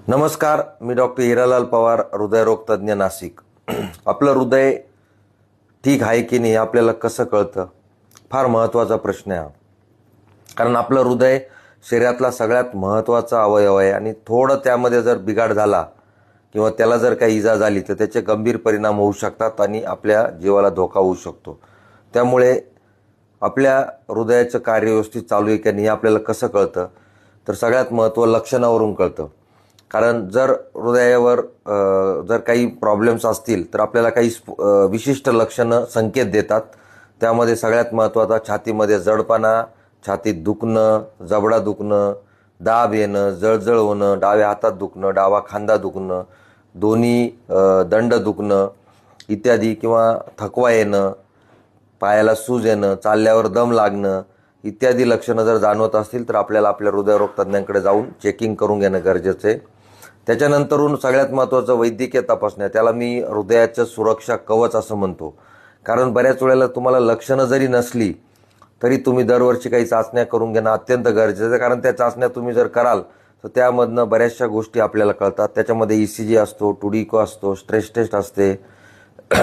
नमस्कार, मी डॉक्टर हिरालाल पवार, हृदयरोग तज्ज्ञ, नाशिक. आपलं हृदय ठीक आहे की नाही आपल्याला कसं कळतं? फार महत्त्वाचा प्रश्न आहे हा. कारण आपलं हृदय शरीरातला सगळ्यात महत्त्वाचा अवयव आहे आणि थोडं त्यामध्ये जर बिघाड झाला किंवा त्याला जर काही इजा झाली तर त्याचे गंभीर परिणाम होऊ शकतात आणि आपल्या जीवाला धोका होऊ शकतो. त्यामुळे आपल्या हृदयाचं कार्य व्यवस्थित चालू आहे की नाही हे आपल्याला कसं कळतं? तर सगळ्यात महत्त्व लक्षणावरून कळतं. कारण जर हृदयावर जर काही प्रॉब्लेम्स असतील तर आपल्याला काही विशिष्ट लक्षणं संकेत देतात. त्यामध्ये सगळ्यात महत्त्वाचा छातीमध्ये जडपणा, छातीत दुखणं, जबडा दुखणं, दाब येणं, जळजळ होणं, डाव्या हातात दुखणं, डावा खांदा दुखणं, दोन्ही दंड दुखणं इत्यादी, किंवा थकवा येणं, पायाला सूज येणं, चालल्यावर दम लागणं इत्यादी लक्षणं जर जाणवत असतील तर आपल्याला आपल्या हृदयरोग तज्ज्ञांकडे जाऊन चेकिंग करून घेणं गरजेचं आहे. त्याच्यानंतरून सगळ्यात महत्त्वाचं वैद्यकीय तपासण्या, त्याला मी हृदयाचं सुरक्षा कवच असं म्हणतो. कारण बऱ्याच वेळेला तुम्हाला लक्षणं जरी नसली तरी तुम्ही दरवर्षी काही चाचण्या करून घेणं अत्यंत गरजेचं आहे. कारण त्या चाचण्या तुम्ही जर कराल तर त्यामधनं बऱ्याचशा गोष्टी आपल्याला कळतात. त्याच्यामध्ये ECG असतो, टुडिको असतो, स्ट्रेस टेस्ट असते,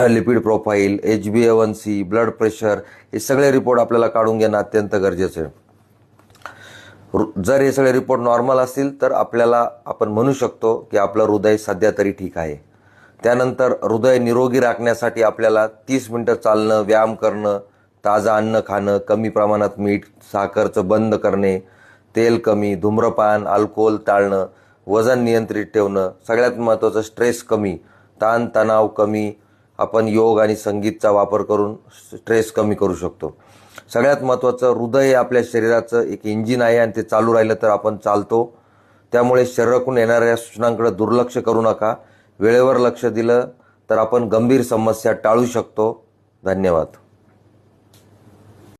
lipid profile, HbA1c, blood pressure, हे सगळे रिपोर्ट आपल्याला काढून घेणं अत्यंत गरजेचं आहे. जर हे सगळे रिपोर्ट नॉर्मल असतील तर आपण म्हणू शकतो की आपलं हृदय सध्या तरी ठीक आहे. त्यानंतर हृदय निरोगी राखण्यासाठी आपल्याला 30 मिनिटं चालणं, व्यायाम करणं, ताजं अन्न खाणं, कमी प्रमाणात मीठ, साखरचं बंद करणे, तेल कमी, धूम्रपान, अल्कोहोल टाळणं, वजन नियंत्रित ठेवणं, सगळ्यात महत्त्वाचं स्ट्रेस कमी, ताणतणाव कमी, आपण योग आणि संगीतचा वापर करून स्ट्रेस कमी करू शकतो. सगळ्यात महत्त्वाचं, हृदय हे आपल्या शरीराचं एक इंजिन आहे आणि ते चालू राहिलं तर आपण चालतो. त्यामुळे शरीराकडून येणाऱ्या सूचनांकडे दुर्लक्ष करू नका. वेळेवर लक्ष दिलं तर आपण गंभीर समस्या टाळू शकतो. धन्यवाद.